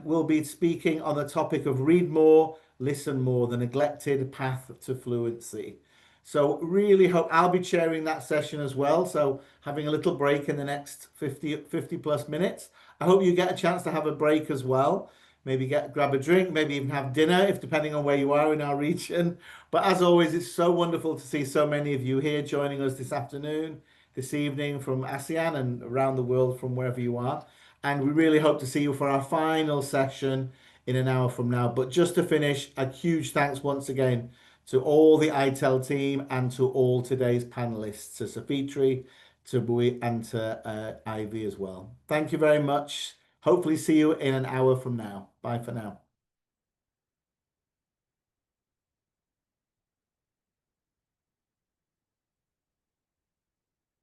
will be speaking on the topic of Read More, Listen More, the Neglected Path to Fluency. So really hope I'll be chairing that session as well. So having a little break in the next 50 plus minutes. I hope you get a chance to have a break as well. Maybe grab a drink, maybe even have dinner, depending on where you are in our region. But as always, it's so wonderful to see so many of you here joining us this afternoon, this evening from ASEAN and around the world from wherever you are. And we really hope to see you for our final session in an hour from now. But just to finish, a huge thanks once again to all the ITEL team and to all today's panelists, to Savitri, to Bui, and to Ivy as well. Thank you very much. Hopefully see you in an hour from now. Bye for now.